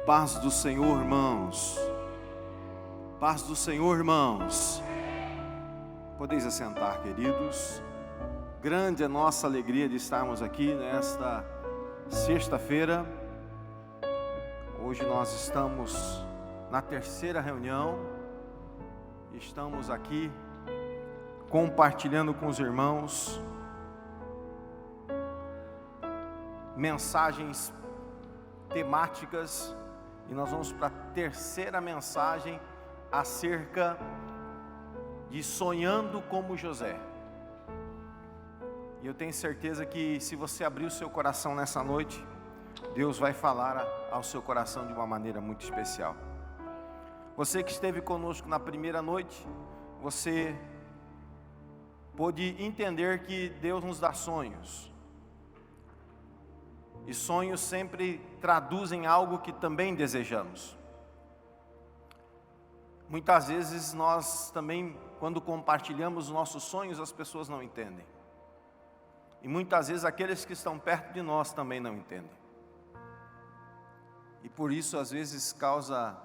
Paz do Senhor, irmãos. Paz do Senhor, irmãos. Podeis assentar, queridos. Grande é a nossa alegria de estarmos aqui nesta sexta-feira. Hoje nós estamos na terceira reunião. Estamos aqui compartilhando com os irmãos mensagens temáticas. E nós vamos para a terceira mensagem acerca de sonhando como José. E eu tenho certeza que se você abrir o seu coração nessa noite, Deus vai falar ao seu coração de uma maneira muito especial. Você que esteve conosco na primeira noite, você pôde entender que Deus nos dá sonhos. E sonhos sempre traduzem algo que também desejamos. Muitas vezes nós também, quando compartilhamos nossos sonhos, as pessoas não entendem. E muitas vezes aqueles que estão perto de nós também não entendem. E por isso às vezes causa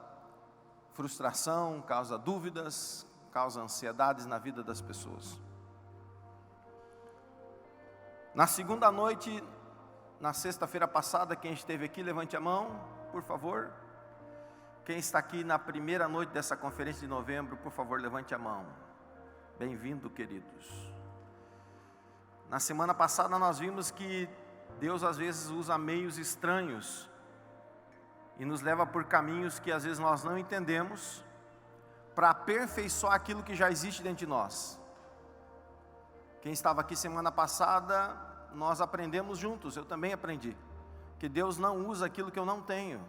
frustração, causa dúvidas, causa ansiedades na vida das pessoas. Na segunda noite, na sexta-feira passada, quem esteve aqui, levante a mão, por favor. Quem está aqui na primeira noite dessa conferência de novembro, por favor, levante a mão. Bem-vindo, queridos. Na semana passada nós vimos que Deus às vezes usa meios estranhos e nos leva por caminhos que às vezes nós não entendemos, para aperfeiçoar aquilo que já existe dentro de nós. Quem estava aqui semana passada, nós aprendemos juntos, eu também aprendi, que Deus não usa aquilo que eu não tenho.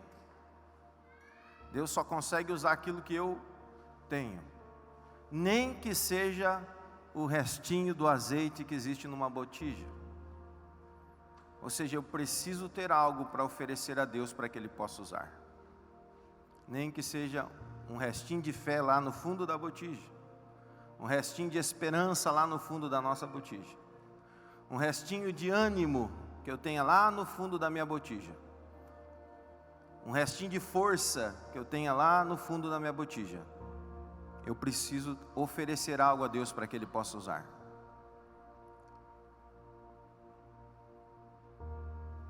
Deus só consegue usar aquilo que eu tenho, nem que seja o restinho do azeite que existe numa botija. Ou seja, eu preciso ter algo para oferecer a Deus para que Ele possa usar, nem que seja um restinho de fé lá no fundo da botija, um restinho de esperança lá no fundo da nossa botija, um restinho de ânimo que eu tenha lá no fundo da minha botija, um restinho de força que eu tenha lá no fundo da minha botija. Eu preciso oferecer algo a Deus para que Ele possa usar.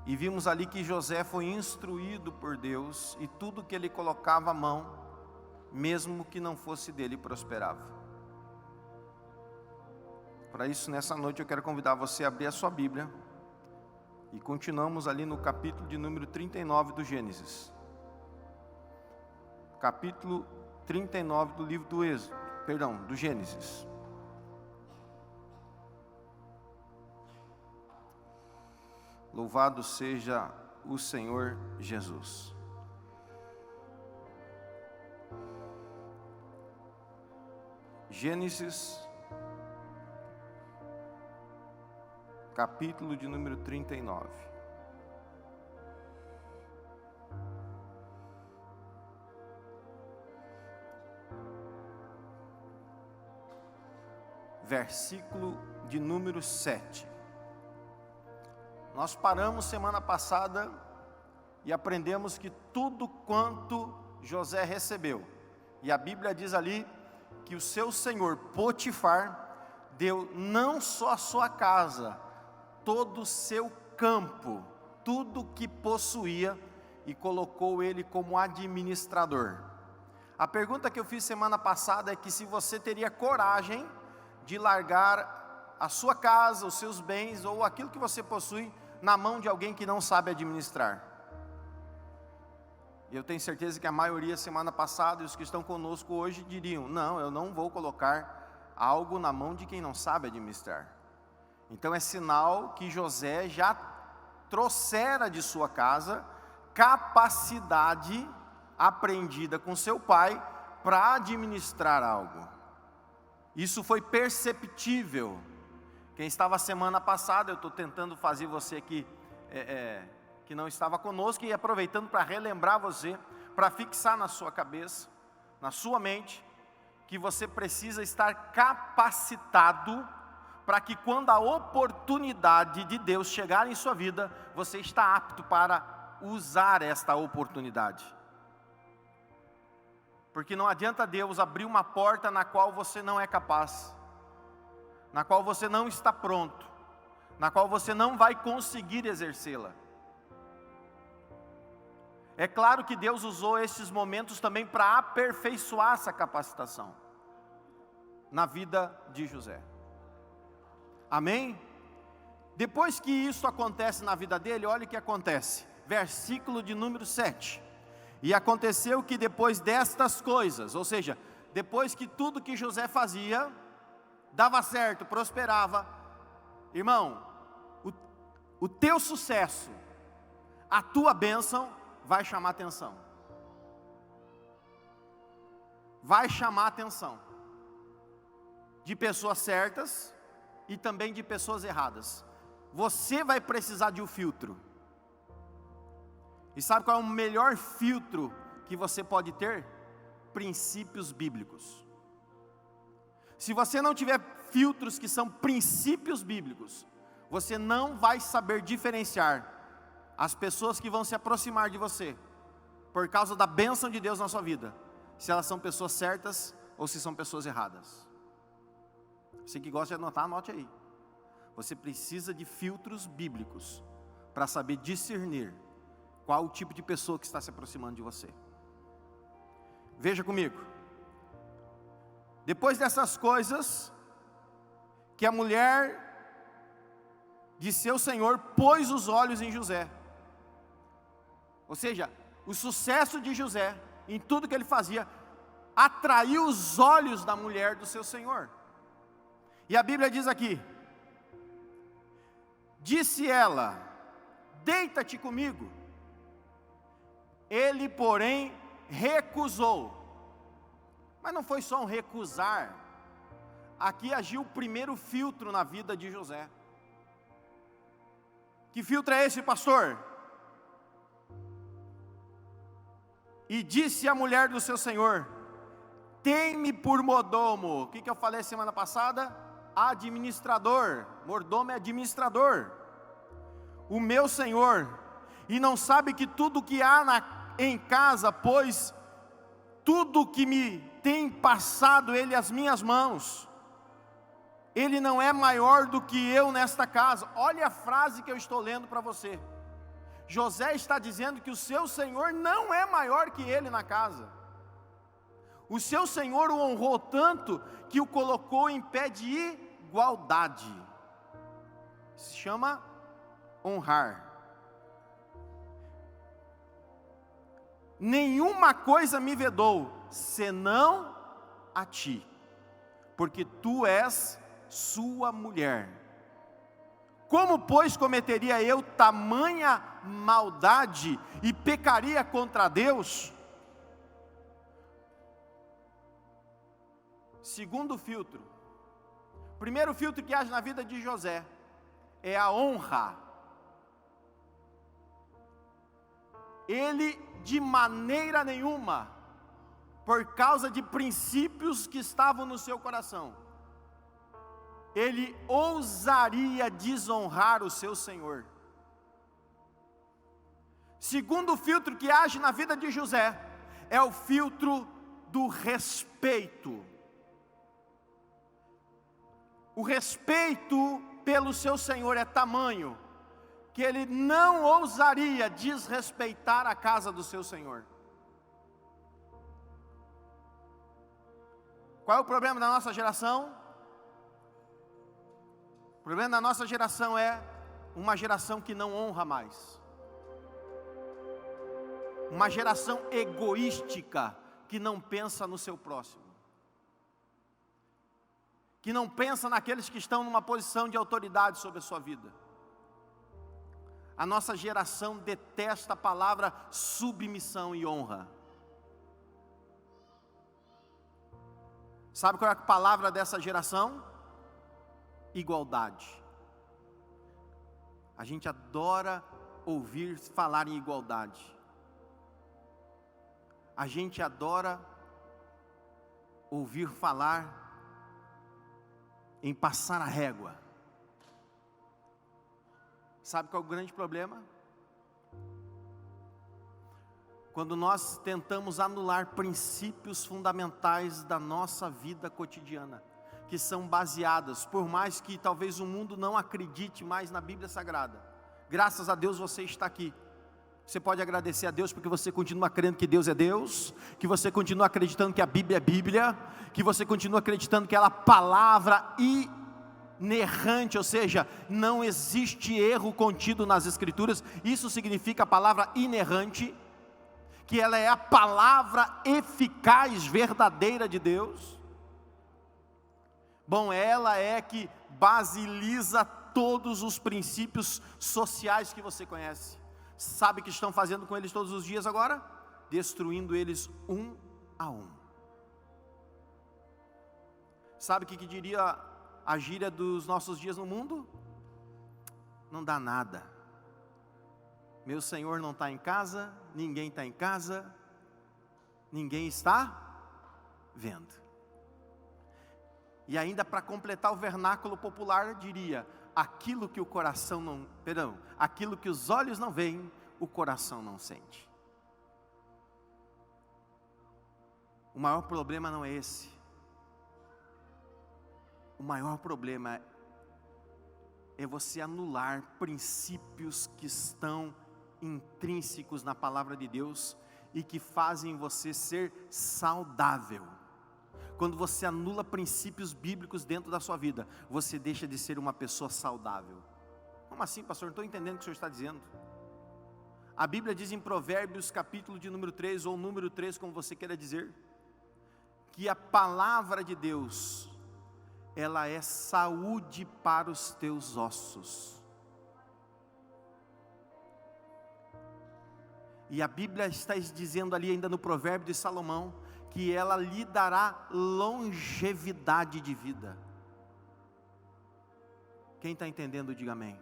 E vimos ali que José foi instruído por Deus, e tudo que ele colocava à mão, mesmo que não fosse dele, prosperava. Para isso, nessa noite eu quero convidar você a abrir a sua Bíblia, e continuamos ali no capítulo de número 39 do Gênesis. Capítulo 39 do livro do Gênesis. Louvado seja o Senhor Jesus. Gênesis, capítulo de número 39. Versículo de número 7. Nós paramos semana passada e aprendemos que tudo quanto José recebeu, e a Bíblia diz ali que o seu senhor Potifar deu não só a sua casa, todo o seu campo, tudo que possuía, e colocou ele como administrador. A pergunta que eu fiz semana passada é que se você teria coragem de largar a sua casa, os seus bens ou aquilo que você possui na mão de alguém que não sabe administrar. Eu tenho certeza que a maioria semana passada e os que estão conosco hoje diriam: não, eu não vou colocar algo na mão de quem não sabe administrar. Então é sinal que José já trouxera de sua casa capacidade aprendida com seu pai para administrar algo. Isso foi perceptível. Quem estava semana passada, eu estou tentando fazer você aqui que não estava conosco, e aproveitando para relembrar você, para fixar na sua cabeça, na sua mente, que você precisa estar capacitado para que quando a oportunidade de Deus chegar em sua vida, você está apto para usar esta oportunidade. Porque não adianta Deus abrir uma porta na qual você não é capaz, na qual você não está pronto, na qual você não vai conseguir exercê-la. É claro que Deus usou esses momentos também para aperfeiçoar essa capacitação na vida de José. Amém? Depois que isso acontece na vida dele, olha o que acontece. Versículo de número 7. E aconteceu que depois destas coisas, ou seja, depois que tudo que José fazia dava certo, prosperava, irmão, o teu sucesso, a tua bênção vai chamar atenção. Vai chamar atenção de pessoas certas e também de pessoas erradas. Você vai precisar de um filtro. E sabe qual é o melhor filtro que você pode ter? Princípios bíblicos. Se você não tiver filtros que são princípios bíblicos, você não vai saber diferenciar as pessoas que vão se aproximar de você, por causa da bênção de Deus na sua vida, se elas são pessoas certas ou se são pessoas erradas. Você que gosta de anotar, anote aí. Você precisa de filtros bíblicos para saber discernir qual o tipo de pessoa que está se aproximando de você. Veja comigo. Depois dessas coisas, que a mulher de seu senhor pôs os olhos em José. Ou seja, o sucesso de José, em tudo que ele fazia, atraiu os olhos da mulher do seu senhor. E a Bíblia diz aqui: disse ela, deita-te comigo. Ele, porém, recusou. Mas não foi só um recusar. Aqui agiu o primeiro filtro na vida de José. Que filtro é esse, pastor? E disse a mulher do seu senhor: tem-me por mordomo. O que eu falei semana passada? Administrador. Mordomo é administrador. O meu senhor. E não sabe que tudo que há em casa, pois tudo que me tem passado ele às minhas mãos, ele não é maior do que eu nesta casa. Olha a frase que eu estou lendo para você. José está dizendo que o seu senhor não é maior que ele na casa. O seu senhor o honrou tanto que o colocou em pé de igualdade. Se chama honrar. Nenhuma coisa me vedou, senão a ti, porque tu és sua mulher. Como, pois, cometeria eu tamanha maldade e pecaria contra Deus? Segundo filtro. Primeiro filtro que age na vida de José é a honra. Ele, de maneira nenhuma, por causa de princípios que estavam no seu coração, ele ousaria desonrar o seu senhor. Segundo filtro que age na vida de José é o filtro do respeito. O respeito pelo seu senhor é tamanho que ele não ousaria desrespeitar a casa do seu senhor. Qual é o problema da nossa geração? O problema da nossa geração é uma geração que não honra mais. Uma geração egoística que não pensa no seu próximo. Que não pensa naqueles que estão numa posição de autoridade sobre a sua vida. A nossa geração detesta a palavra submissão e honra. Sabe qual é a palavra dessa geração? Igualdade. A gente adora ouvir falar em igualdade. A gente adora ouvir falar em passar a régua. Sabe qual é o grande problema? quando nós tentamos anular princípios fundamentais da nossa vida cotidiana, que são baseadas, por mais que talvez o mundo não acredite mais na Bíblia Sagrada, graças a Deus você está aqui. Você pode agradecer a Deus porque você continua crendo que Deus é Deus, que você continua acreditando que a Bíblia é Bíblia, que você continua acreditando que ela é palavra inerrante, ou seja, não existe erro contido nas Escrituras. Isso significa a palavra inerrante, que ela é a palavra eficaz, verdadeira de Deus. Bom, ela é que basiliza todos os princípios sociais que você conhece. Sabe o que estão fazendo com eles todos os dias agora? Destruindo eles um a um. Sabe o que diria a gíria dos nossos dias no mundo? Não dá nada. Meu Senhor não está em casa, ninguém está em casa, ninguém está vendo. E ainda para completar o vernáculo popular, diria: aquilo que o coração não, aquilo que os olhos não veem, o coração não sente. O maior problema não é esse. O maior problema é você anular princípios que estão intrínsecos na palavra de Deus e que fazem você ser saudável. Quando você anula princípios bíblicos dentro da sua vida, você deixa de ser uma pessoa saudável. Como assim, pastor? Não estou entendendo o que o senhor está dizendo. A Bíblia diz em Provérbios, capítulo de número 3, ou número 3, como você queira dizer, que a palavra de Deus, ela é saúde para os teus ossos. E a Bíblia está dizendo ali ainda no provérbio de Salomão, que ela lhe dará longevidade de vida. Quem está entendendo, diga amém.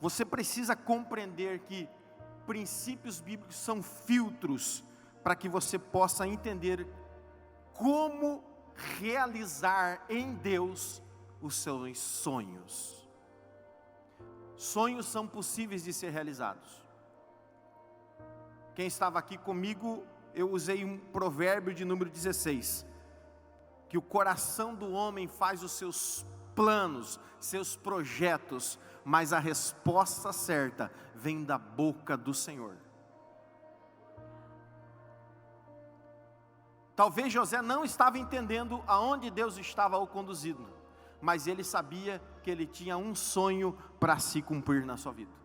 Você precisa compreender que princípios bíblicos são filtros para que você possa entender como realizar em Deus os seus sonhos. Sonhos são possíveis de ser realizados. Quem estava aqui comigo, eu usei um provérbio de número 16, que o coração do homem faz os seus planos, seus projetos, mas a resposta certa vem da boca do Senhor. Talvez José não estava entendendo aonde Deus estava o conduzindo, mas ele sabia que ele tinha um sonho para se cumprir na sua vida.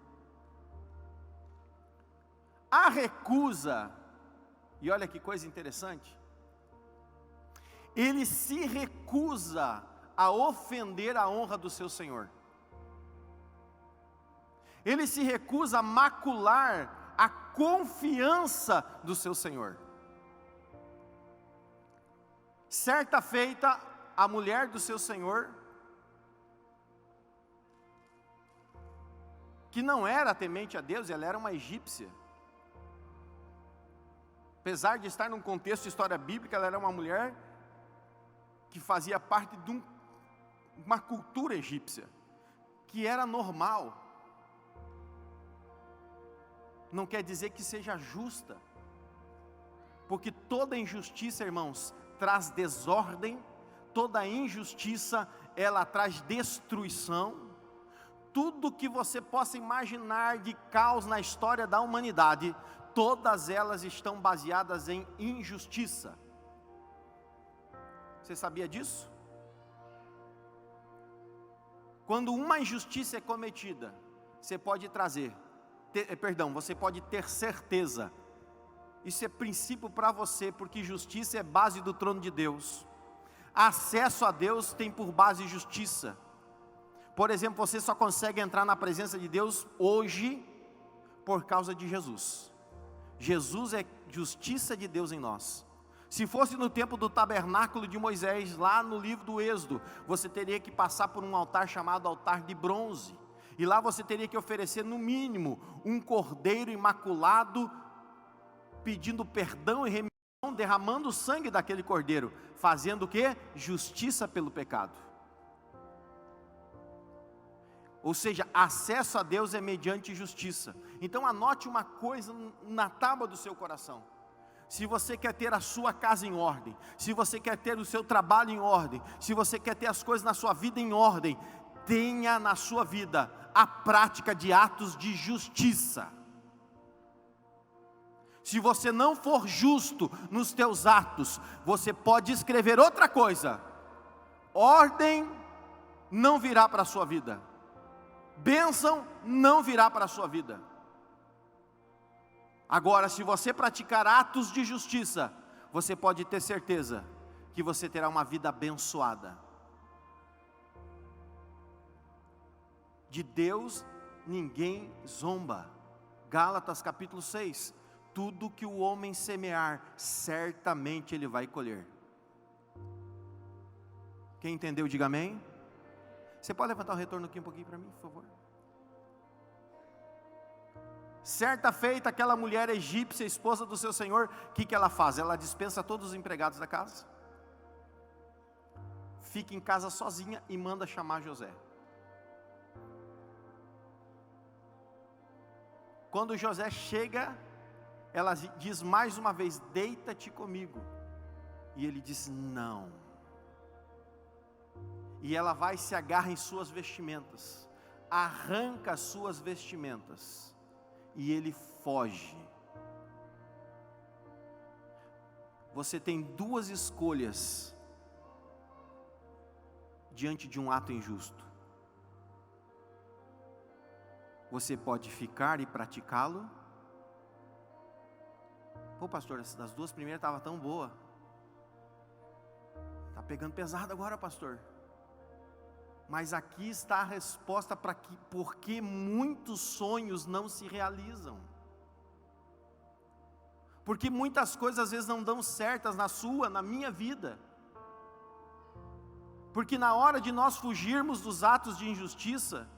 A recusa, e olha que coisa interessante, ele se recusa a ofender a honra do seu Senhor. Ele se recusa a macular a confiança do seu Senhor. Certa feita, a mulher do seu Senhor, que não era temente a Deus, ela era uma egípcia. Apesar de estar num contexto de história bíblica, ela era uma mulher que fazia parte de uma cultura egípcia, que era normal. Não quer dizer que seja justa, porque toda injustiça, irmãos, traz desordem, toda injustiça, ela traz destruição. Tudo que você possa imaginar de caos na história da humanidade, todas elas estão baseadas em injustiça. Você sabia disso? Quando uma injustiça é cometida, você pode você pode ter certeza, isso é princípio para você, porque justiça é base do trono de Deus. Acesso a Deus tem por base justiça. Por exemplo, você só consegue entrar na presença de Deus hoje por causa de Jesus. Jesus é justiça de Deus em nós. Se fosse no tempo do tabernáculo de Moisés, lá no livro do Êxodo, você teria que passar por um altar chamado altar de bronze, e lá você teria que oferecer no mínimo um cordeiro imaculado, pedindo perdão e remissão, derramando o sangue daquele cordeiro, fazendo o quê? Justiça pelo pecado. Ou seja, acesso a Deus é mediante justiça. Então anote uma coisa na tábua do seu coração. Se você quer ter a sua casa em ordem, se você quer ter o seu trabalho em ordem, se você quer ter as coisas na sua vida em ordem, tenha na sua vida a prática de atos de justiça. Se você não for justo nos teus atos, você pode escrever outra coisa: ordem não virá para a sua vida, bênção não virá para a sua vida. Agora, se você praticar atos de justiça, você pode ter certeza que você terá uma vida abençoada. De Deus ninguém zomba. Gálatas capítulo 6. Tudo que o homem semear, certamente ele vai colher. Quem entendeu, diga amém. Você pode levantar o retorno aqui um pouquinho para mim, por favor? Certa feita, aquela mulher egípcia, esposa do seu senhor, o que ela faz? Ela dispensa todos os empregados da casa, fica em casa sozinha e manda chamar José. Quando José chega, ela diz mais uma vez: deita-te comigo. E ele diz: não. E ela vai e se agarra em suas vestimentas, arranca as suas vestimentas, e ele foge. Você tem duas escolhas diante de um ato injusto. Você pode ficar e praticá-lo. Pô, pastor, das duas primeiras estava tão boa. Está pegando pesado agora, pastor. Mas aqui está a resposta para que, porque muitos sonhos não se realizam. Porque muitas coisas às vezes não dão certas na sua, na minha vida. Porque na hora de nós fugirmos dos atos de injustiça,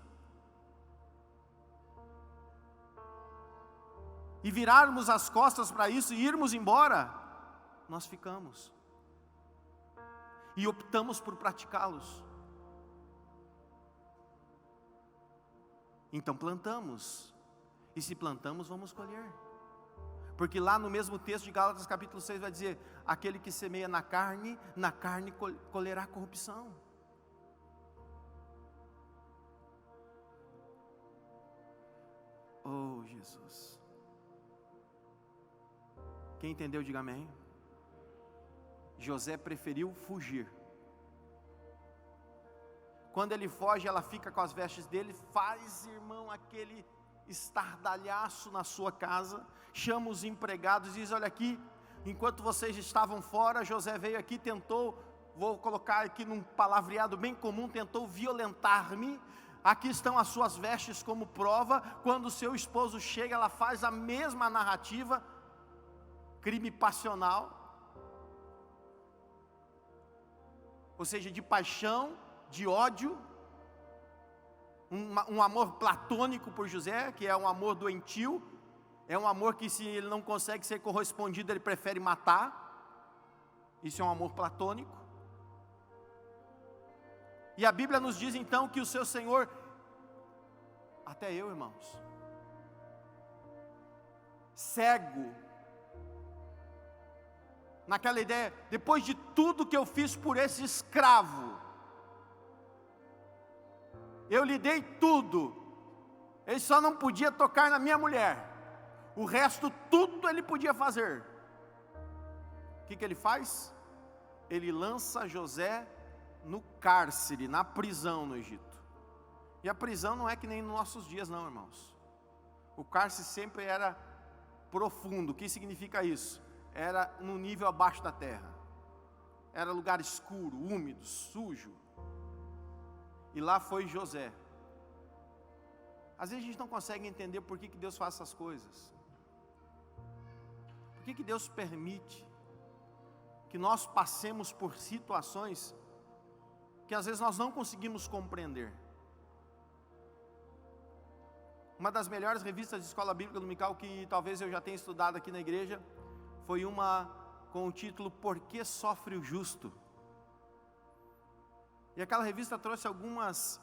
e virarmos as costas para isso e irmos embora, nós ficamos. E optamos por praticá-los. Então plantamos. E se plantamos, vamos colher. Porque lá no mesmo texto de Gálatas capítulo 6 vai dizer: aquele que semeia na carne colherá corrupção. Oh, Jesus. Quem entendeu, diga amém. José preferiu fugir. Quando ele foge, ela fica com as vestes dele, faz, irmão, aquele estardalhaço na sua casa, chama os empregados e diz: olha aqui, enquanto vocês estavam fora, José veio aqui, tentou, vou colocar aqui num palavreado bem comum, tentou violentar-me. Aqui estão as suas vestes como prova. Quando o seu esposo chega, ela faz a mesma narrativa. Crime passional, ou seja, de paixão, de ódio, um amor platônico por José, que é um amor doentio, é um amor que, se ele não consegue ser correspondido, ele prefere matar. Isso é um amor platônico. E a Bíblia nos diz então que o seu Senhor, até eu, irmãos, cego, naquela ideia, depois de tudo que eu fiz por esse escravo, eu lhe dei tudo, ele só não podia tocar na minha mulher, o resto tudo ele podia fazer. O que ele faz? Ele lança José no cárcere, na prisão no Egito. E a prisão não é que nem nos nossos dias não, irmãos. O cárcere sempre era profundo. O que significa isso? Era no nível abaixo da terra. Era lugar escuro, úmido, sujo. E lá foi José. Às vezes a gente não consegue entender por que Deus faz essas coisas. Por que Deus permite que nós passemos por situações que às vezes nós não conseguimos compreender. Uma das melhores revistas de escola bíblica dominical que talvez eu já tenha estudado aqui na igreja foi uma com o título Por que Sofre o Justo? E aquela revista trouxe algumas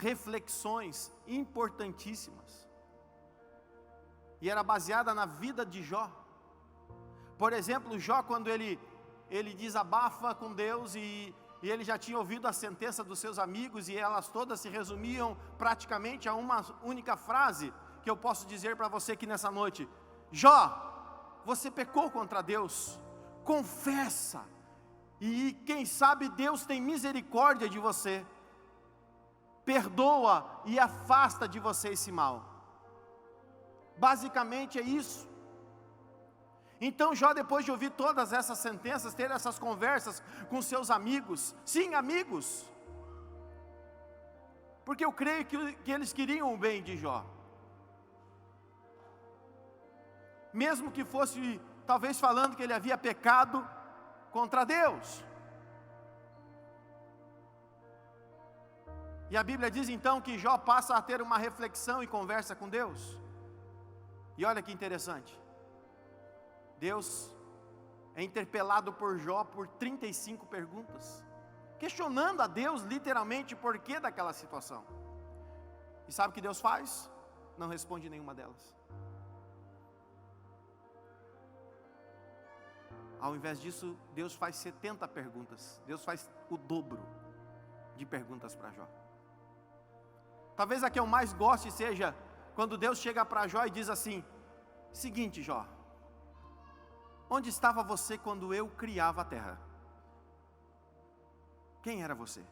reflexões importantíssimas. E era baseada na vida de Jó. Por exemplo, Jó, quando ele desabafa com Deus e ele já tinha ouvido a sentença dos seus amigos, e elas todas se resumiam praticamente a uma única frase, que eu posso dizer para você aqui nessa noite: Jó, você pecou contra Deus, confessa, e quem sabe Deus tem misericórdia de você, perdoa e afasta de você esse mal. Basicamente é isso. Então Jó, depois de ouvir todas essas sentenças, ter essas conversas com seus amigos, sim, amigos, porque eu creio que eles queriam o bem de Jó, mesmo que fosse talvez falando que ele havia pecado contra Deus. E a Bíblia diz então que Jó passa a ter uma reflexão e conversa com Deus. E olha que interessante, Deus é interpelado por Jó por 35 perguntas, questionando a Deus literalmente o porquê daquela situação. E sabe o que Deus faz? Não responde nenhuma delas. Ao invés disso, Deus faz 70 perguntas. Deus faz o dobro de perguntas para Jó. Talvez a que eu mais goste seja quando Deus chega para Jó e diz assim: seguinte, Jó, onde estava você quando eu criava a terra? Quem era você?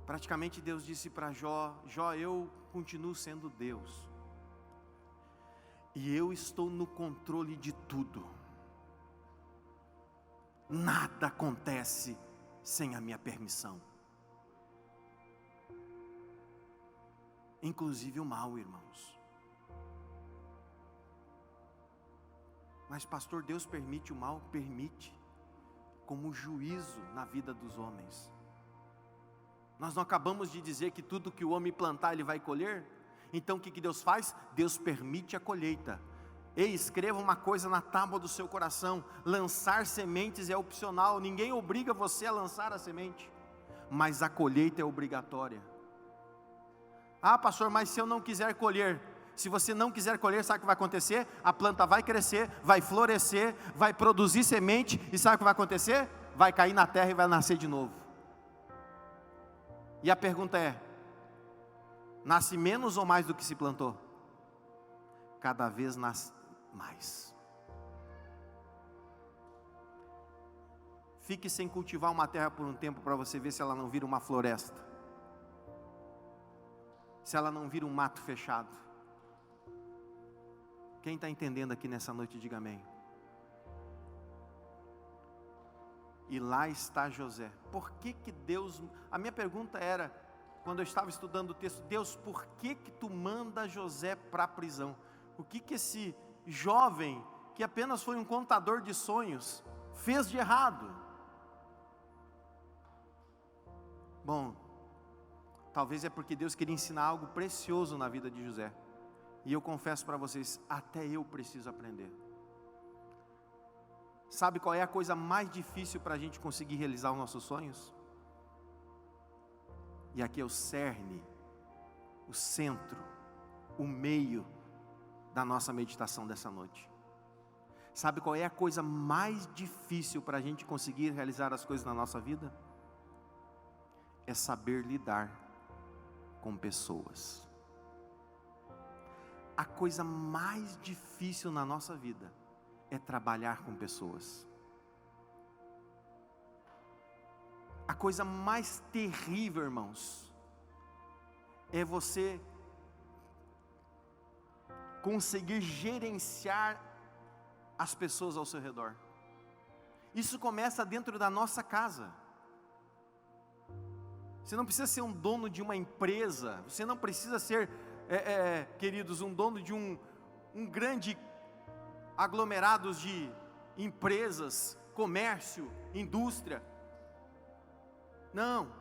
Praticamente Deus disse para Jó: Jó, eu continuo sendo Deus, e eu estou no controle de tudo. Nada acontece sem a minha permissão, inclusive o mal, irmãos. Mas pastor, Deus permite o mal? Permite, como juízo na vida dos homens. Nós não acabamos de dizer que tudo que o homem plantar ele vai colher? Então o que Deus faz? Deus permite a colheita. Ei, escreva uma coisa na tábua do seu coração: lançar sementes é opcional, ninguém obriga você a lançar a semente, mas a colheita é obrigatória. Ah, pastor, mas se eu não quiser colher? Se você não quiser colher, sabe o que vai acontecer? A planta vai crescer, vai florescer, vai produzir semente, e sabe o que vai acontecer? Vai cair na terra e vai nascer de novo. E a pergunta é: nasce menos ou mais do que se plantou? Cada vez nasce mais. Fique sem cultivar uma terra por um tempo para você ver se ela não vira uma floresta, se ela não vira um mato fechado. Quem está entendendo aqui nessa noite, diga amém. E lá está José. Por que Deus... A minha pergunta era, quando eu estava estudando o texto: Deus, por que tu manda José para a prisão? O que esse jovem, que apenas foi um contador de sonhos, fez de errado? Bom, talvez é porque Deus queria ensinar algo precioso na vida de José. E eu confesso para vocês, até eu preciso aprender. Sabe qual é a coisa mais difícil para a gente conseguir realizar os nossos sonhos? E aqui é o cerne, o centro, o meio da nossa meditação dessa noite. Sabe qual é a coisa mais difícil para a gente conseguir realizar as coisas na nossa vida? É saber lidar com pessoas. A coisa mais difícil na nossa vida é trabalhar com pessoas. A coisa mais terrível, irmãos, é você conseguir gerenciar as pessoas ao seu redor. Isso começa dentro da nossa casa. Você não precisa ser um dono de uma empresa, você não precisa ser, queridos, um dono de um grande aglomerado de empresas, comércio, indústria. Não,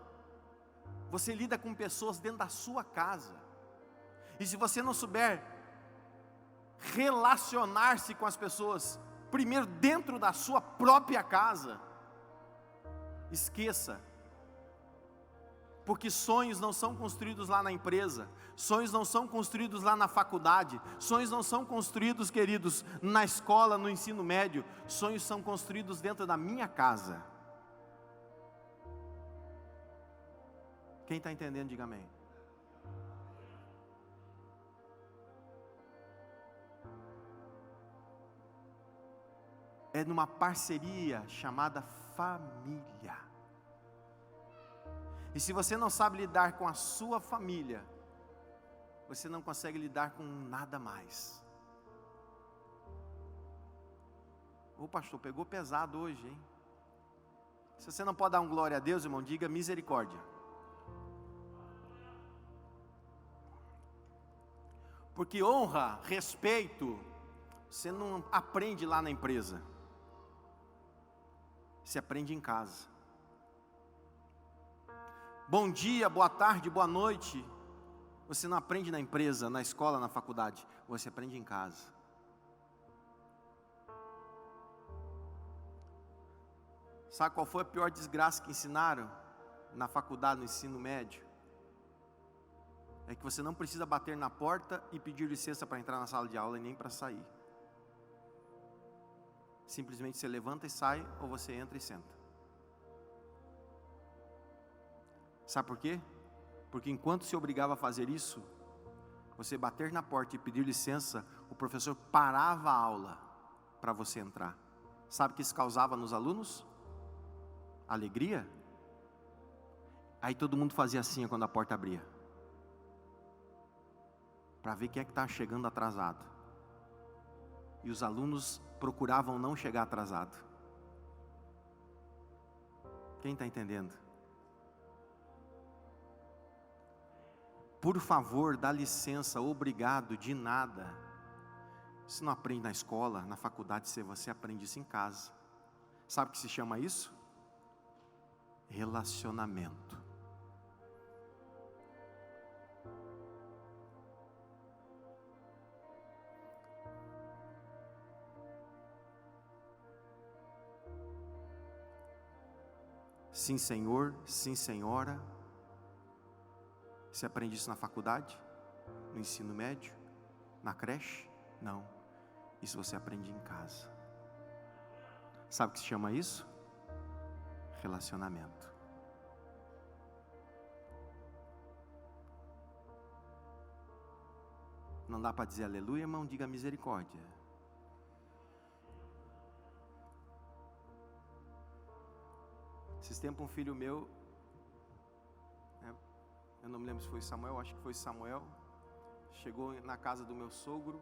você lida com pessoas dentro da sua casa, e se você não souber relacionar-se com as pessoas, primeiro dentro da sua própria casa, Esqueça. Porque sonhos não são construídos lá na empresa, sonhos não são construídos lá na faculdade, sonhos não são construídos, queridos, na escola, no ensino médio, sonhos são construídos dentro da minha casa. Quem está entendendo, diga amém. É numa parceria chamada família. E se você não sabe lidar com a sua família, você não consegue lidar com nada mais. Ô pastor, pegou pesado hoje, hein? Se você não pode dar um glória a Deus, irmão, diga misericórdia. Porque honra, respeito, você não aprende lá na empresa. Você aprende em casa. Bom dia, boa tarde, boa noite. Você não aprende na empresa, na escola, na faculdade. Você aprende em casa. Sabe qual foi a pior desgraça que ensinaram na faculdade, no ensino médio? É que você não precisa bater na porta e pedir licença para entrar na sala de aula e nem para sair. Simplesmente você levanta e sai, ou você entra e senta. Sabe por quê? Porque enquanto se obrigava a fazer isso, você bater na porta e pedir licença, o professor parava a aula para você entrar. Sabe o que isso causava nos alunos? Alegria. Aí todo mundo fazia assim quando a porta abria, para ver quem é que está chegando atrasado. E os alunos procuravam não chegar atrasado. Quem está entendendo? Por favor, dá licença, obrigado, de nada. Você não aprende na escola, na faculdade, você aprende isso em casa. Sabe o que se chama isso? Relacionamento. Sim, senhor, sim, senhora. Você aprende isso na faculdade? No ensino médio? Na creche? Não. Isso você aprende em casa. Sabe o que se chama isso? Relacionamento. Não dá para dizer aleluia, irmão, diga misericórdia. Esses tempos um filho meu, eu não me lembro se foi Samuel, acho que foi Samuel, chegou na casa do meu sogro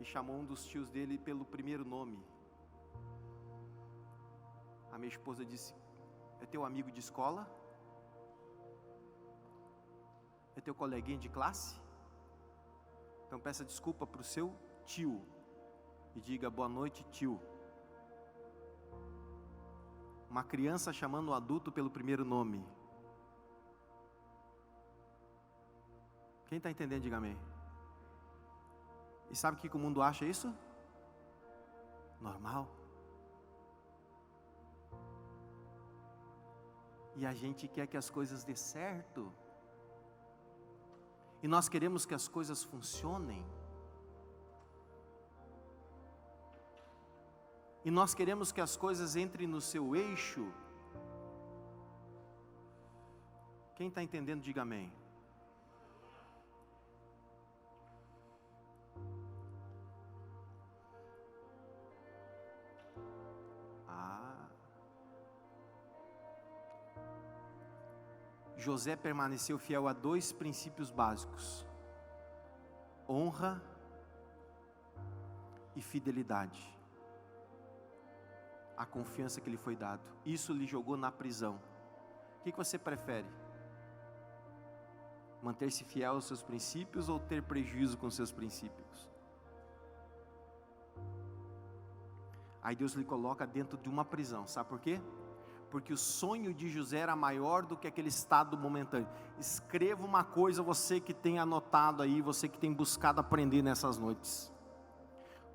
e chamou um dos tios dele pelo primeiro nome. A minha esposa disse: é teu amigo de escola? É teu coleguinha de classe? Então peça desculpa para o seu tio e diga boa noite, tio. Uma criança chamando um adulto pelo primeiro nome. Quem está entendendo, diga amém. E sabe o que o mundo acha isso? Normal. E a gente quer que as coisas dê certo. E nós queremos que as coisas funcionem. E nós queremos que as coisas entrem no seu eixo. Quem está entendendo, diga amém. José permaneceu fiel a dois princípios básicos: honra e fidelidade. A confiança que lhe foi dado, isso lhe jogou na prisão. O que você prefere? Manter-se fiel aos seus princípios ou ter prejuízo com seus princípios? Aí Deus lhe coloca dentro de uma prisão, sabe por quê? Porque o sonho de José era maior do que aquele estado momentâneo. Escreva uma coisa, você que tem anotado aí, você que tem buscado aprender nessas noites.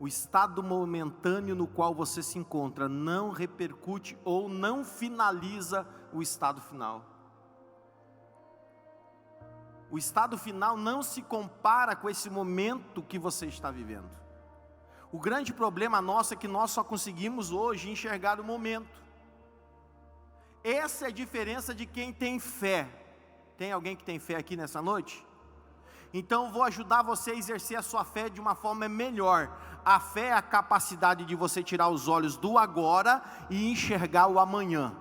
o estado momentâneo no qual você se encontra não repercute ou não finaliza o estado final. O estado final não se compara com esse momento que você está vivendo. O grande problema nosso é que nós só conseguimos hoje enxergar o momento. Essa é a diferença de quem tem fé. Tem alguém que tem fé aqui nessa noite? Então eu vou ajudar você a exercer a sua fé de uma forma melhor. A fé é a capacidade de você tirar os olhos do agora e enxergar o amanhã.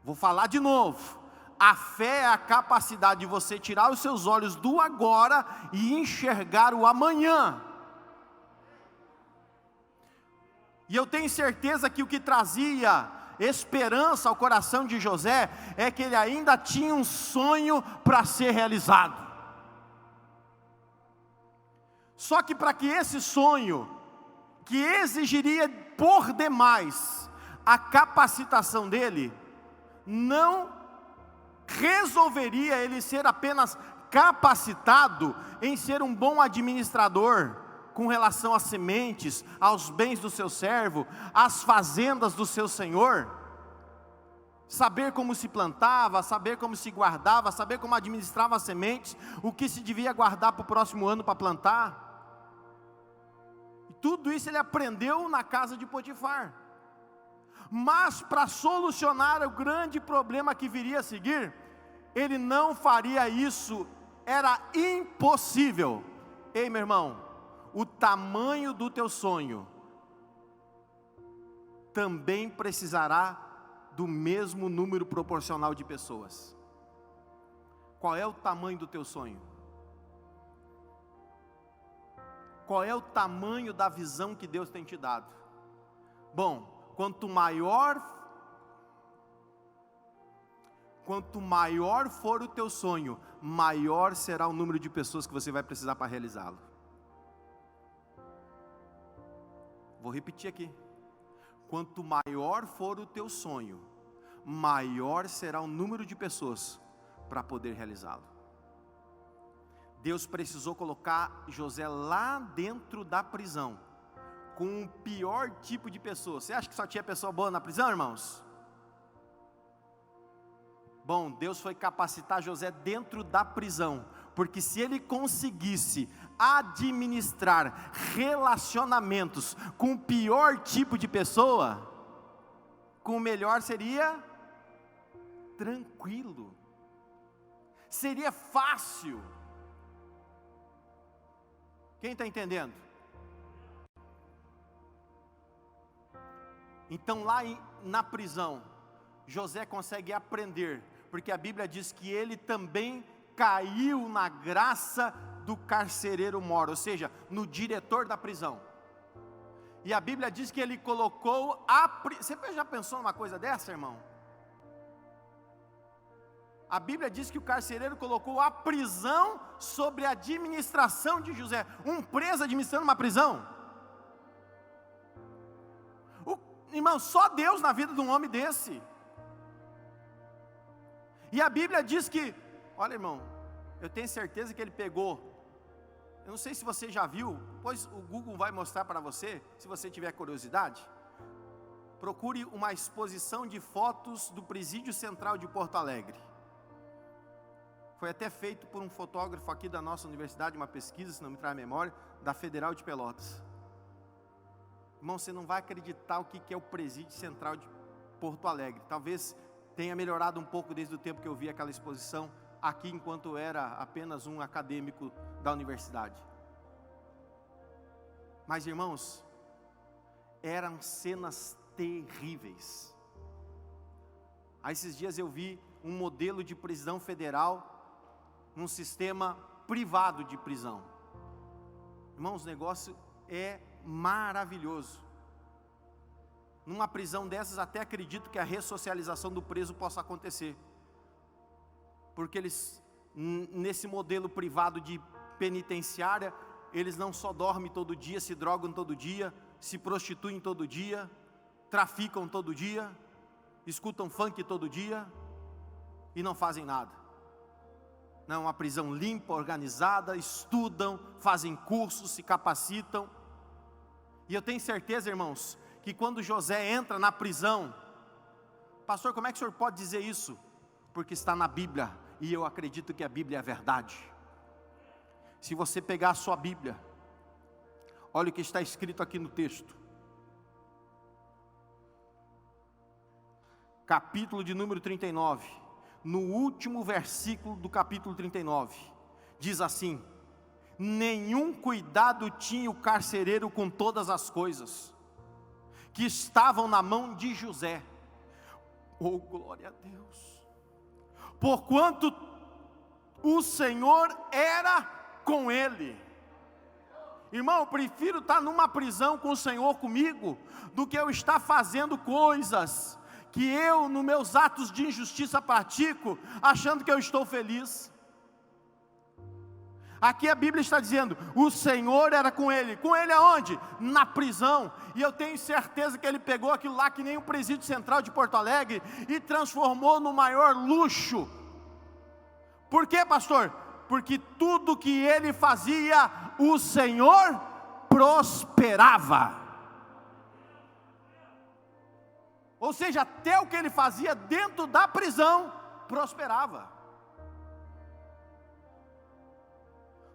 Vou falar de novo. A fé é a capacidade de você tirar os seus olhos do agora e enxergar o amanhã. E eu tenho certeza que o que trazia esperança ao coração de José é que ele ainda tinha um sonho para ser realizado. Só que para que esse sonho, que exigiria por demais a capacitação dele, não resolveria ele ser apenas capacitado em ser um bom administrador com relação às sementes, aos bens do seu servo, às fazendas do seu senhor, saber como se plantava, saber como se guardava, saber como administrava as sementes, o que se devia guardar para o próximo ano para plantar. E tudo isso ele aprendeu na casa de Potifar. Mas para solucionar o grande problema que viria a seguir, ele não faria isso, era impossível. Ei, meu irmão, o tamanho do teu sonho também precisará do mesmo número proporcional de pessoas. Qual é o tamanho do teu sonho? Qual é o tamanho da visão que Deus tem te dado? Bom, quanto maior for o teu sonho, maior será o número de pessoas que você vai precisar para realizá-lo. Vou repetir aqui. Quanto maior for o teu sonho, maior será o número de pessoas para poder realizá-lo. Deus precisou colocar José lá dentro da prisão, com o pior tipo de pessoa. Você acha que só tinha pessoa boa na prisão, irmãos? Bom, Deus foi capacitar José dentro da prisão, porque se ele conseguisse administrar relacionamentos com o pior tipo de pessoa, com o melhor seria tranquilo, seria fácil. Quem está entendendo? Então lá na prisão, José consegue aprender, porque a Bíblia diz que ele também caiu na graça do carcereiro mor, ou seja, no diretor da prisão. E a Bíblia diz que ele colocou Você já pensou numa coisa dessa, irmão? A Bíblia diz que o carcereiro colocou a prisão sobre a administração de José. Um preso administrando uma prisão. Irmão, só Deus na vida de um homem desse. E a Bíblia diz que, olha, irmão, eu tenho certeza que ele pegou, eu não sei se você já viu, pois o Google vai mostrar para você, se você tiver curiosidade. Procure uma exposição de fotos do Presídio Central de Porto Alegre. Foi até feito por um fotógrafo aqui da nossa universidade, uma pesquisa, se não me traz a memória, da Federal de Pelotas. Irmão, você não vai acreditar o que é o Presídio Central de Porto Alegre. Talvez tenha melhorado um pouco desde o tempo que eu vi aquela exposição aqui, enquanto eu era apenas um acadêmico da universidade. Mas, irmãos, eram cenas terríveis. Aí esses dias eu vi um modelo de prisão federal num sistema privado de prisão. Irmãos, o negócio é maravilhoso. Numa prisão dessas, até acredito que a ressocialização do preso possa acontecer, porque eles, nesse modelo privado de penitenciária, eles não só dormem todo dia, se drogam todo dia, se prostituem todo dia, traficam todo dia, escutam funk todo dia e não fazem nada. Não, uma prisão limpa, organizada, estudam, fazem cursos, se capacitam. E eu tenho certeza, irmãos, que quando José entra na prisão, pastor, como é que o senhor pode dizer isso? Porque está na Bíblia, e eu acredito que a Bíblia é a verdade. Se você pegar a sua Bíblia, olha o que está escrito aqui no texto. Capítulo de número 39, no último versículo do capítulo 39, diz assim: nenhum cuidado tinha o carcereiro com todas as coisas que estavam na mão de José. Oh, glória a Deus! Porquanto o Senhor era com ele. Irmão, eu prefiro estar numa prisão com o Senhor comigo, do que eu estar fazendo coisas que eu, nos meus atos de injustiça, pratico, achando que eu estou feliz. Aqui a Bíblia está dizendo, o Senhor era com ele aonde? Na prisão, e eu tenho certeza que ele pegou aquilo lá, que nem o presídio central de Porto Alegre, e transformou no maior luxo. Por quê, pastor? Porque tudo que ele fazia, o Senhor prosperava. Ou seja, até o que ele fazia dentro da prisão, prosperava.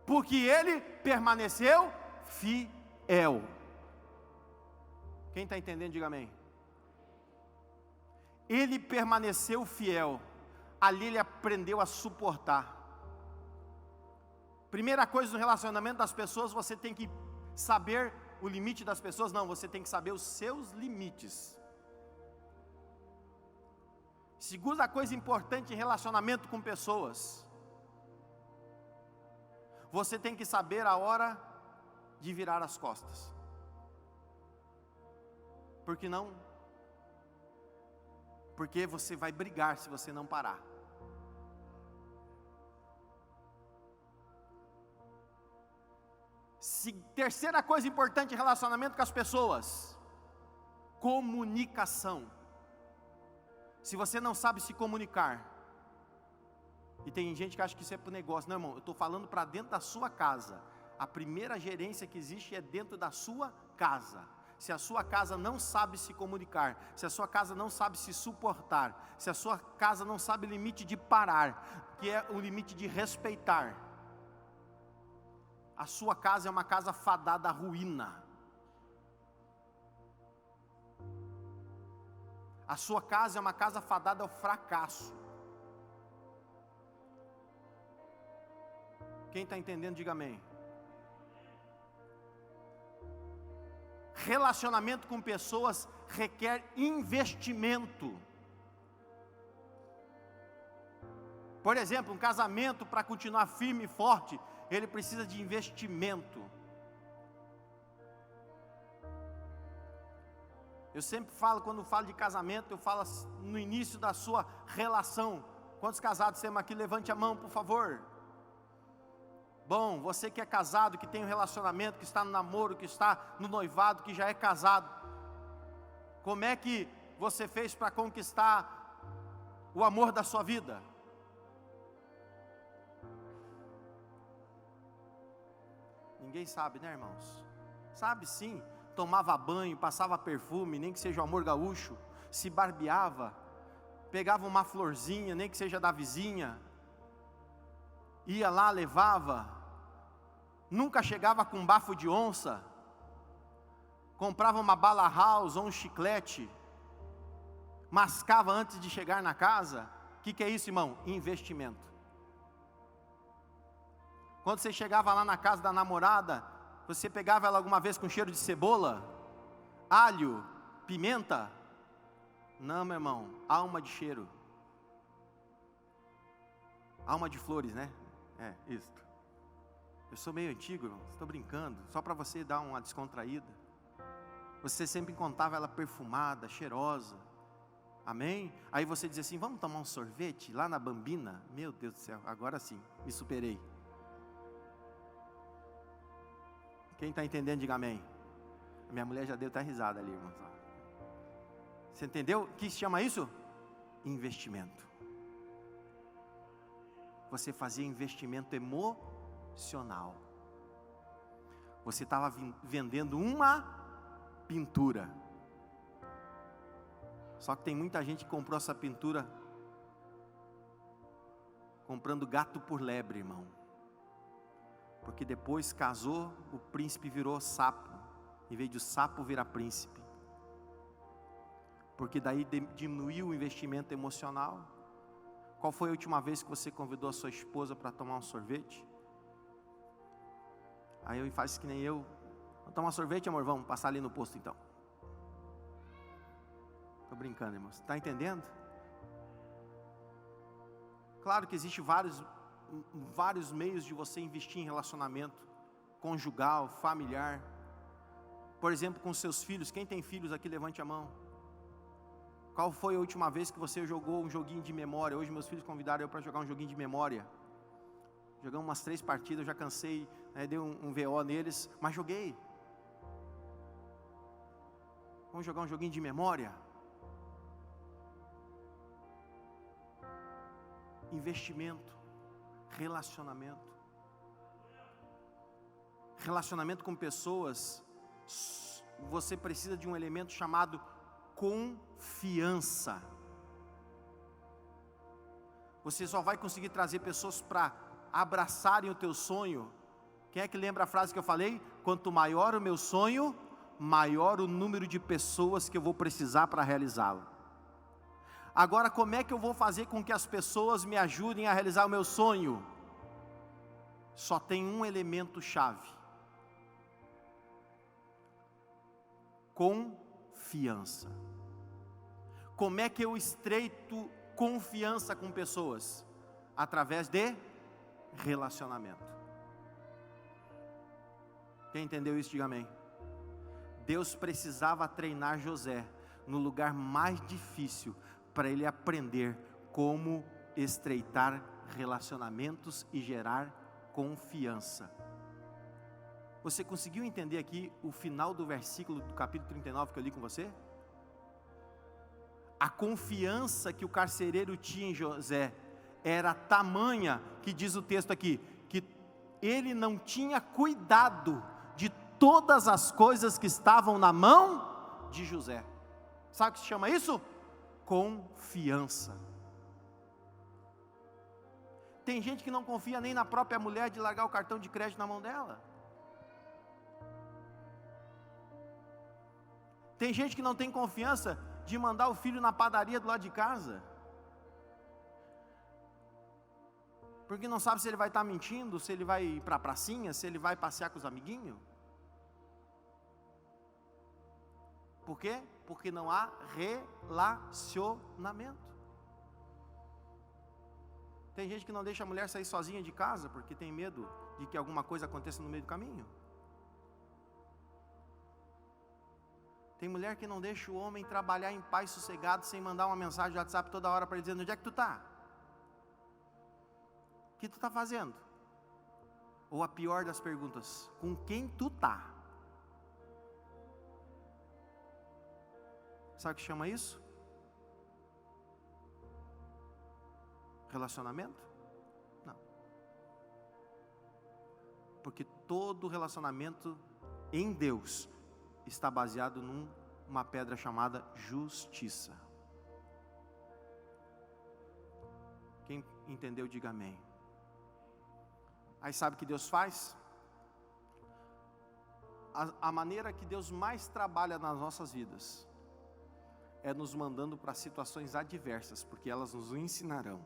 Porque ele permaneceu fiel. Quem está entendendo, diga amém. Ele permaneceu fiel. Ali ele aprendeu a suportar. Primeira coisa no relacionamento das pessoas, você tem que saber o limite das pessoas. Não, você tem que saber os seus limites. Segunda coisa importante em relacionamento com pessoas, você tem que saber a hora de virar as costas. Porque não? Porque você vai brigar se você não parar. Terceira coisa importante em relacionamento com as pessoas, comunicação. Se você não sabe se comunicar, e tem gente que acha que isso é para o negócio, não, irmão, eu estou falando para dentro da sua casa. A primeira gerência que existe é dentro da sua casa. Se a sua casa não sabe se comunicar, se a sua casa não sabe se suportar, se a sua casa não sabe o limite de parar, que é o limite de respeitar, a sua casa é uma casa fadada à ruína. A sua casa é uma casa fadada ao fracasso. Quem está entendendo, diga amém. Relacionamento com pessoas requer investimento. Por exemplo, um casamento, para continuar firme e forte, ele precisa de investimento. Eu sempre falo, quando falo de casamento, eu falo no início da sua relação. Quantos casados temos aqui? Levante a mão, por favor. Bom, você que é casado, que tem um relacionamento, que está no namoro, que está no noivado, que já é casado, como é que você fez para conquistar o amor da sua vida? Ninguém sabe, né, irmãos? Sabe sim. Tomava banho, passava perfume, nem que seja o amor gaúcho, se barbeava, pegava uma florzinha, nem que seja da vizinha, ia lá, levava, nunca chegava com um bafo de onça, comprava uma bala house ou um chiclete, mascava antes de chegar na casa. O que é isso, irmão? Investimento. Quando você chegava lá na casa da namorada, você pegava ela alguma vez com cheiro de cebola, alho, pimenta? Não, meu irmão, alma de cheiro. Alma de flores, né? É, isso. Eu sou meio antigo, irmão, estou brincando, só para você dar uma descontraída. Você sempre encontrava ela perfumada, cheirosa. Amém? Aí você dizia assim, vamos tomar um sorvete lá na Bambina? Meu Deus do céu, agora sim, me superei. Quem está entendendo, diga amém. A minha mulher já deu até risada ali, irmãos. Você entendeu? O que se chama isso? Investimento. você fazia investimento emocional. Você estava vendendo uma pintura. Só que tem muita gente que comprou essa pintura comprando gato por lebre, irmão. Porque depois casou, o príncipe virou sapo, em vez de o sapo virar príncipe. Porque daí diminuiu o investimento emocional. Qual foi a última vez que você convidou a sua esposa para tomar um sorvete? Aí eu faço que nem eu. Vamos tomar sorvete, amor? Vamos passar ali no posto então. Estou brincando, irmãos. Está entendendo? Claro que existem vários meios de você investir em relacionamento conjugal, familiar. Por exemplo, com seus filhos. Quem tem filhos aqui, levante a mão. Qual foi a última vez que você jogou um joguinho de memória? Hoje meus filhos convidaram eu para jogar um joguinho de memória. Jogamos umas 3 partidas, eu já cansei, dei um VO neles, mas joguei. Vamos jogar um joguinho de memória? Investimento, relacionamento. Relacionamento com pessoas, você precisa de um elemento chamado confiança. Você só vai conseguir trazer pessoas para abraçarem o teu sonho. Quem é que lembra a frase que eu falei? Quanto maior o meu sonho, maior o número de pessoas que eu vou precisar para realizá-lo. Agora, como é que eu vou fazer com que as pessoas me ajudem a realizar o meu sonho? Só tem um elemento chave: confiança. Como é que eu estreito confiança com pessoas? Através de relacionamento. Quem entendeu isso, diga amém. Deus precisava treinar José no lugar mais difícil, para ele aprender como estreitar relacionamentos e gerar confiança. Você conseguiu entender aqui o final do versículo do capítulo 39 que eu li com você? A confiança que o carcereiro tinha em José era tamanha, que diz o texto aqui, que ele não tinha cuidado de todas as coisas que estavam na mão de José. Sabe o que se chama isso? Confiança. Tem gente que não confia nem na própria mulher de largar o cartão de crédito na mão dela. Tem gente que não tem confiança de mandar o filho na padaria do lado de casa, porque não sabe se ele vai estar mentindo, se ele vai ir para a pracinha, se ele vai passear com os amiguinhos. Por quê? Porque não há relacionamento. Tem gente que não deixa a mulher sair sozinha de casa, porque tem medo de que alguma coisa aconteça no meio do caminho. Tem mulher que não deixa o homem trabalhar em paz, sossegado, sem mandar uma mensagem de WhatsApp toda hora para ele dizer: onde é que tu está? O que tu está fazendo? Ou a pior das perguntas: com quem tu está? Sabe o que chama isso? Relacionamento? Não. Porque todo relacionamento em Deus está baseado numa pedra chamada justiça. Quem entendeu, diga amém. Aí sabe o que Deus faz? A maneira que Deus mais trabalha nas nossas vidas é nos mandando para situações adversas, porque elas nos ensinarão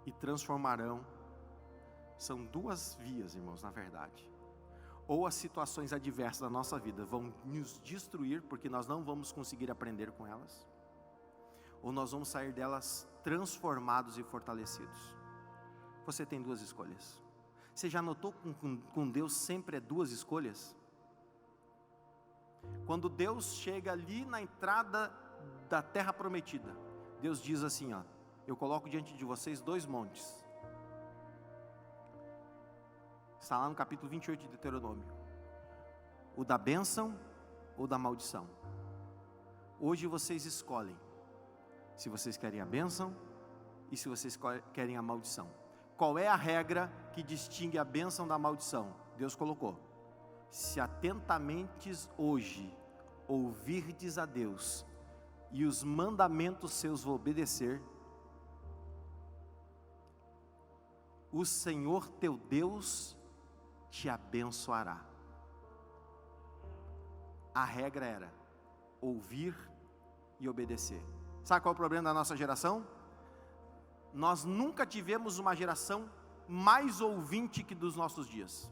e transformarão. São 2 vias, irmãos, na verdade. Ou as situações adversas da nossa vida vão nos destruir, porque nós não vamos conseguir aprender com elas, ou nós vamos sair delas transformados e fortalecidos. Você tem 2 escolhas. Você já notou com Deus sempre é 2 escolhas? Quando Deus chega ali na entrada da terra prometida, Deus diz assim: ó, eu coloco diante de vocês 2 montes. Está lá no capítulo 28 de Deuteronômio. O da bênção ou da maldição. Hoje vocês escolhem se vocês querem a bênção e se vocês querem a maldição. Qual é a regra que distingue a bênção da maldição? Deus colocou: se atentamente hoje ouvirdes a Deus, e os mandamentos seus obedecer, o Senhor teu Deus te abençoará. A regra era ouvir e obedecer. Sabe qual é o problema da nossa geração? Nós nunca tivemos uma geração mais ouvinte que dos nossos dias.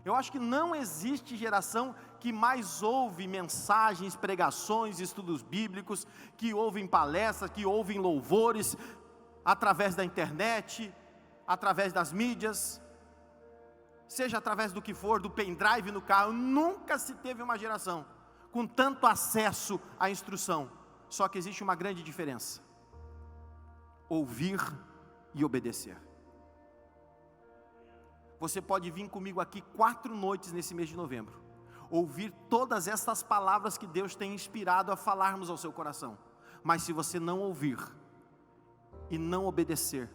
Eu acho que não existe geração que mais ouve mensagens, pregações, estudos bíblicos, que ouvem palestras, que ouvem louvores, através da internet, através das mídias, seja através do que for, do pendrive no carro. Nunca se teve uma geração com tanto acesso à instrução. Só que existe uma grande diferença: ouvir e obedecer. Você pode vir comigo aqui 4 noites nesse mês de novembro, ouvir todas estas palavras que Deus tem inspirado a falarmos ao seu coração, mas se você não ouvir e não obedecer,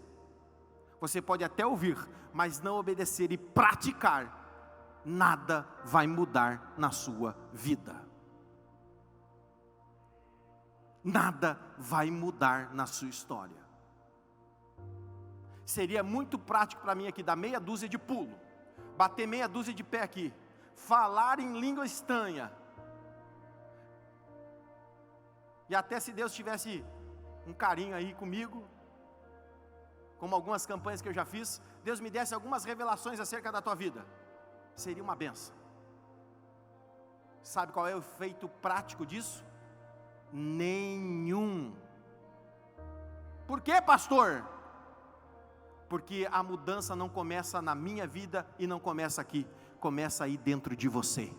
você pode até ouvir, mas não obedecer e praticar, nada vai mudar na sua vida. Nada vai mudar na sua história. Seria muito prático para mim aqui dar meia dúzia de pulo, bater meia dúzia de pé aqui, falar em língua estranha, e até se Deus tivesse um carinho aí comigo, como algumas campanhas que eu já fiz, Deus me desse algumas revelações acerca da tua vida, seria uma benção. Sabe qual é o efeito prático disso? Nenhum. Por quê, pastor? Porque a mudança não começa na minha vida e não começa aqui, começa aí dentro de você.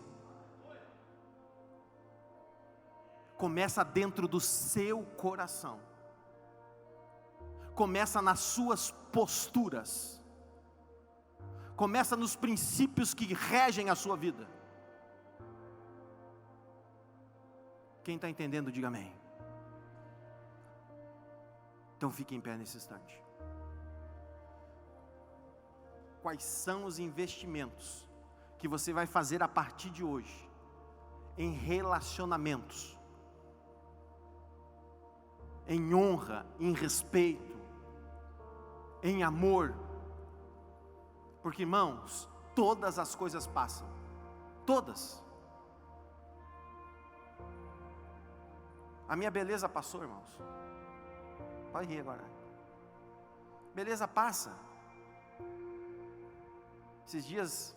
Começa dentro do seu coração. Começa nas suas posturas. Começa nos princípios que regem a sua vida. Quem está entendendo, diga amém. Então fique em pé nesse instante. Quais são os investimentos que você vai fazer a partir de hoje em relacionamentos, em honra, em respeito, em amor? Porque, irmãos, todas as coisas passam, todas. A minha beleza passou, irmãos. Pode rir agora. Beleza passa. Esses dias,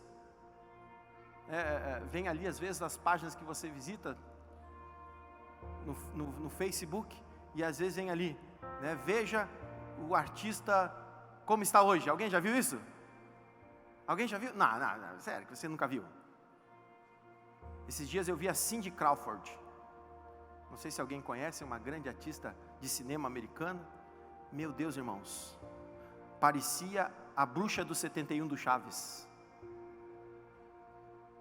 vem ali às vezes as páginas que você visita no Facebook, e às vezes vem ali, né, veja o artista como está hoje. Alguém já viu isso? Alguém já viu? Não, sério, que você nunca viu. Esses dias eu vi a Cindy Crawford. Não sei se alguém conhece, uma grande artista de cinema americana. Meu Deus, irmãos, parecia a bruxa do 71 do Chaves.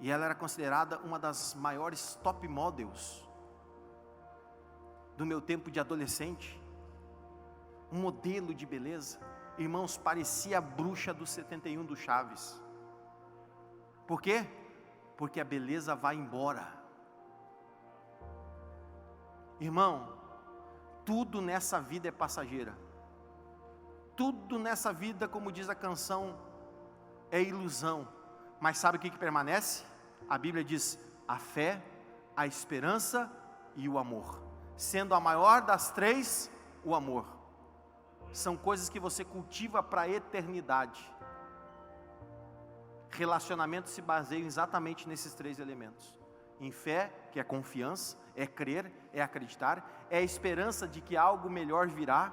E ela era considerada uma das maiores top models do meu tempo de adolescente. Um modelo de beleza. Irmãos, parecia a bruxa do 71 do Chaves. Por quê? Porque a beleza vai embora. Irmão, tudo nessa vida é passageira. Tudo nessa vida, como diz a canção, é ilusão. Mas sabe o que permanece? A Bíblia diz: a fé, a esperança e o amor. Sendo a maior das 3, o amor. São coisas que você cultiva para a eternidade. Relacionamentos se baseiam exatamente nesses 3 elementos. Em fé, que é confiança, é crer, é acreditar, é a esperança de que algo melhor virá,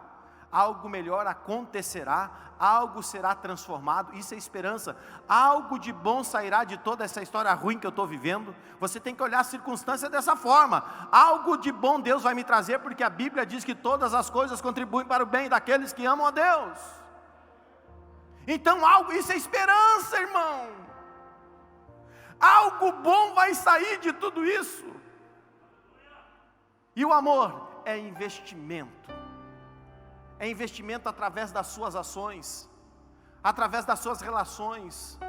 algo melhor acontecerá, algo será transformado. Isso é esperança. Algo de bom sairá de toda essa história ruim que eu estou vivendo. Você tem que olhar a circunstância dessa forma. Algo de bom Deus vai me trazer, porque a Bíblia diz que todas as coisas contribuem para o bem daqueles que amam a Deus. Então isso é esperança, irmão. Algo bom vai sair de tudo isso. E o amor é investimento. é investimento através das suas ações, através das suas relações,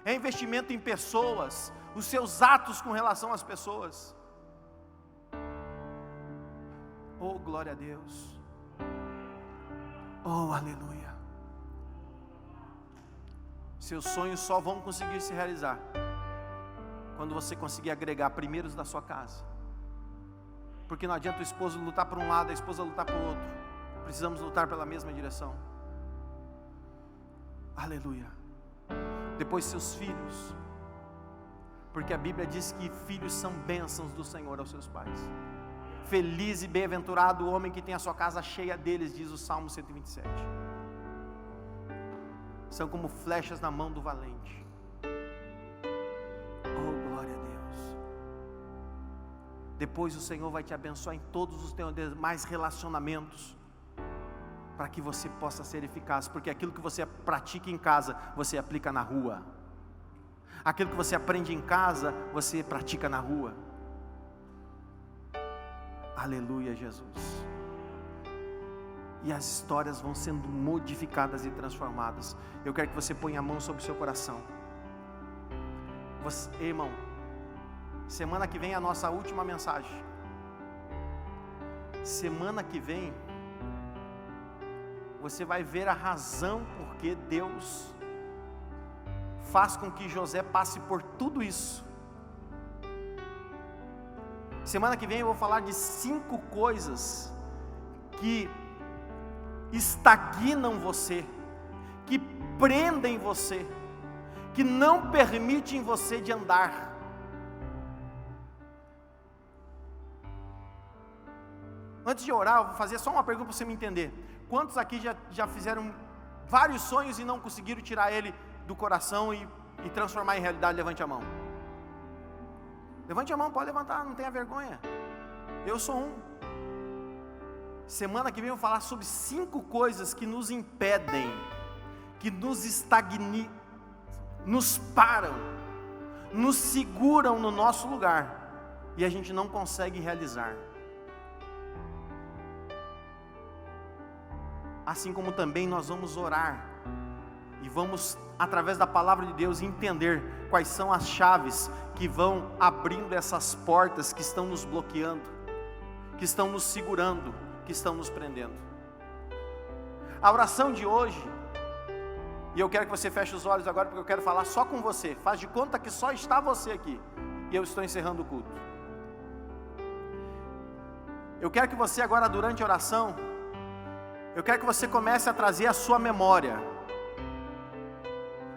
é investimento em pessoas, os seus atos com relação às pessoas. Oh, glória a Deus. Oh, aleluia. Seus sonhos só vão conseguir se realizar quando você conseguir agregar primeiros da sua casa. Porque não adianta o esposo lutar por um lado, a esposa lutar por outro. Precisamos lutar pela mesma direção. Aleluia. Depois seus filhos, porque a Bíblia diz que filhos são bênçãos do Senhor aos seus pais. Feliz e bem-aventurado o homem que tem a sua casa cheia deles, diz o Salmo 127. São como flechas na mão do valente. Oh, glória a Deus. Depois o Senhor vai te abençoar em todos os teus demais relacionamentos, para que você possa ser eficaz, porque aquilo que você pratica em casa, você aplica na rua. Aquilo que você aprende em casa, você pratica na rua. Aleluia, Jesus. E as histórias vão sendo modificadas e transformadas. Eu quero que você ponha a mão sobre o seu coração. Você, irmão, semana que vem é a nossa última mensagem. Semana que vem você vai ver a razão porque Deus faz com que José passe por tudo isso. Semana que vem eu vou falar de 5 coisas que estagnam você, que prendem você, que não permitem você de andar. Antes de orar, eu vou fazer só uma pergunta para você me entender. Quantos aqui já fizeram vários sonhos e não conseguiram tirar ele do coração e transformar em realidade? Levante a mão. Levante a mão, pode levantar, não tenha vergonha. Eu sou um. Semana que vem eu vou falar sobre 5 coisas que nos impedem, que nos estagnam, nos param, nos seguram no nosso lugar e a gente não consegue realizar. Assim como também nós vamos orar e vamos, através da palavra de Deus, entender quais são as chaves que vão abrindo essas portas que estão nos bloqueando, que estão nos segurando, que estão nos prendendo. A oração de hoje, e eu quero que você feche os olhos agora, porque eu quero falar só com você. Faz de conta que só está você aqui, e eu estou encerrando o culto. Eu quero que você agora, durante a oração, eu quero que você comece a trazer a sua memória.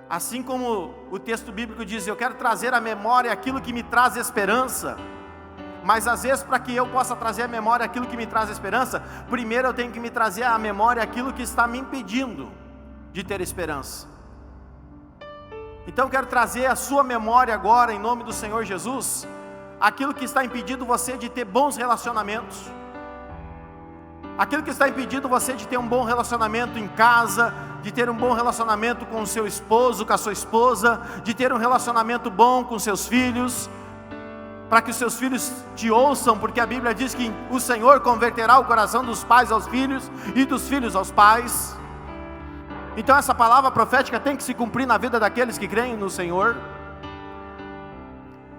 Assim como o texto bíblico diz, eu quero trazer à memória aquilo que me traz esperança. Mas às vezes, para que eu possa trazer à memória aquilo que me traz esperança, primeiro eu tenho que me trazer à memória aquilo que está me impedindo de ter esperança. Então eu quero trazer à sua memória agora, em nome do Senhor Jesus, aquilo que está impedindo você de ter bons relacionamentos, aquilo que está impedindo você de ter um bom relacionamento em casa, de ter um bom relacionamento com o seu esposo, com a sua esposa, de ter um relacionamento bom com seus filhos, para que os seus filhos te ouçam, porque a Bíblia diz que o Senhor converterá o coração dos pais aos filhos e dos filhos aos pais. Então essa palavra profética tem que se cumprir na vida daqueles que creem no Senhor.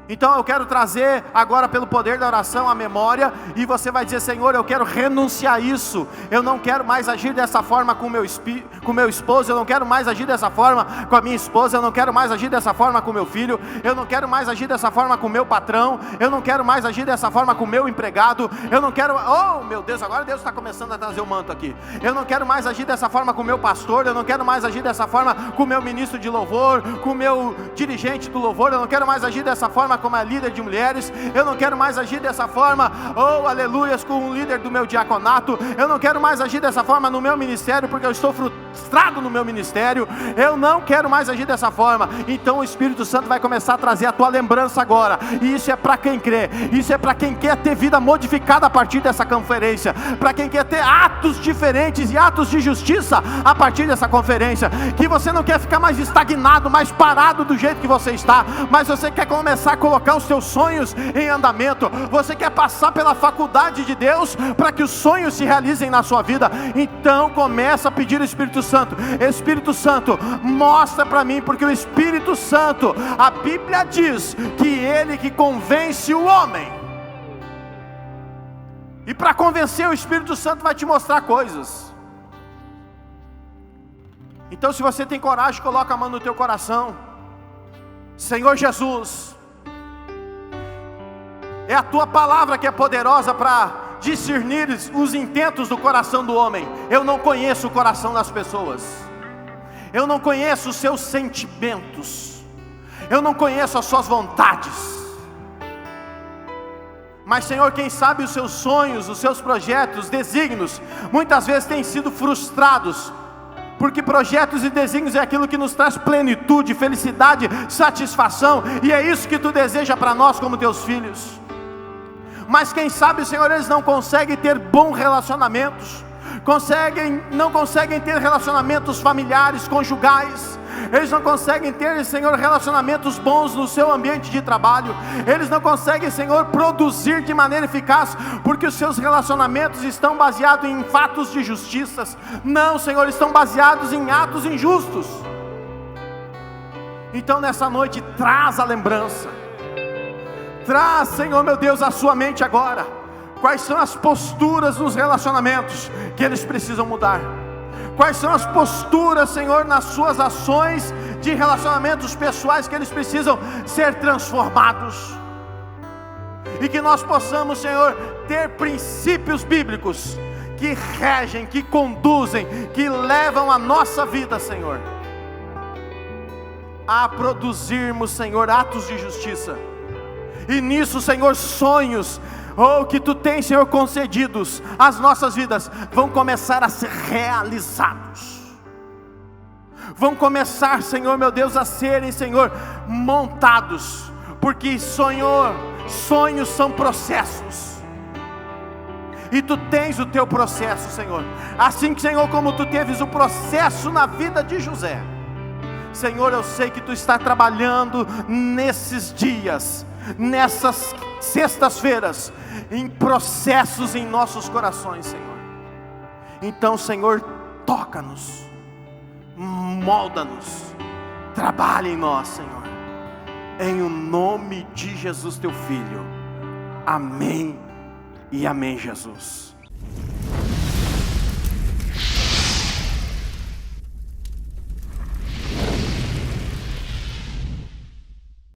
Então eu quero trazer agora, pelo poder da oração, a memória, e você vai dizer: Senhor, eu quero renunciar a isso. Eu não quero mais agir dessa forma com meu esposo, eu não quero mais agir dessa forma com a minha esposa, eu não quero mais agir dessa forma com meu filho, eu não quero mais agir dessa forma com meu patrão, eu não quero mais agir dessa forma com meu empregado, eu não quero, oh meu Deus, agora Deus está começando a trazer o manto aqui. Eu não quero mais agir dessa forma com meu pastor, eu não quero mais agir dessa forma com meu ministro de louvor, com meu dirigente do louvor, eu não quero mais agir dessa forma como a líder de mulheres, eu não quero mais agir dessa forma, oh aleluias, com o líder do meu diaconato, eu não quero mais agir dessa forma no meu ministério, porque eu estou frustrado no meu ministério, eu não quero mais agir dessa forma. Então o Espírito Santo vai começar a trazer a tua lembrança agora, e isso é para quem crê, isso é para quem quer ter vida modificada a partir dessa conferência, para quem quer ter atos diferentes e atos de justiça a partir dessa conferência, que você não quer ficar mais estagnado, mais parado do jeito que você está, mas você quer começar a colocar os teus sonhos em andamento, você quer passar pela faculdade de Deus para que os sonhos se realizem na sua vida, então começa a pedir ao Espírito Santo: Espírito Santo, mostra para mim, porque o Espírito Santo, a Bíblia diz que ele que convence o homem, e para convencer, o Espírito Santo vai te mostrar coisas. Então, se você tem coragem, coloca a mão no teu coração. Senhor Jesus, é a tua palavra que é poderosa para discernir os intentos do coração do homem. Eu não conheço o coração das pessoas, eu não conheço os seus sentimentos, eu não conheço as suas vontades. Mas, Senhor, quem sabe os seus sonhos, os seus projetos, desígnios, muitas vezes têm sido frustrados, porque projetos e desígnios é aquilo que nos traz plenitude, felicidade, satisfação, e é isso que Tu deseja para nós como Teus filhos. Mas quem sabe, Senhor, eles não conseguem ter bons relacionamentos, não conseguem ter relacionamentos familiares, conjugais, eles não conseguem ter, Senhor, relacionamentos bons no seu ambiente de trabalho, eles não conseguem, Senhor, produzir de maneira eficaz, porque os seus relacionamentos estão baseados em fatos de justiça. Não, Senhor, estão baseados em atos injustos. Então nessa noite, traz a lembrança, traz, Senhor meu Deus, a sua mente agora, quais são as posturas nos relacionamentos que eles precisam mudar, quais são as posturas, Senhor, nas suas ações de relacionamentos pessoais que eles precisam ser transformados, e que nós possamos, Senhor, ter princípios bíblicos que regem, que conduzem, que levam a nossa vida, Senhor, a produzirmos, Senhor, atos de justiça, e nisso, Senhor, sonhos, que Tu tens, Senhor, concedidos às nossas vidas, vão começar a ser realizados, vão começar, Senhor meu Deus, a serem, Senhor, montados, porque, Senhor, sonhos são processos, e Tu tens o Teu processo, Senhor, assim que, Senhor, como Tu teves o processo na vida de José, Senhor, eu sei que Tu está trabalhando nesses dias, nessas sextas-feiras, em processos em nossos corações, Senhor. Então, Senhor, toca-nos, molda-nos, trabalha em nós, Senhor, em o nome de Jesus Teu Filho. Amém e amém, Jesus.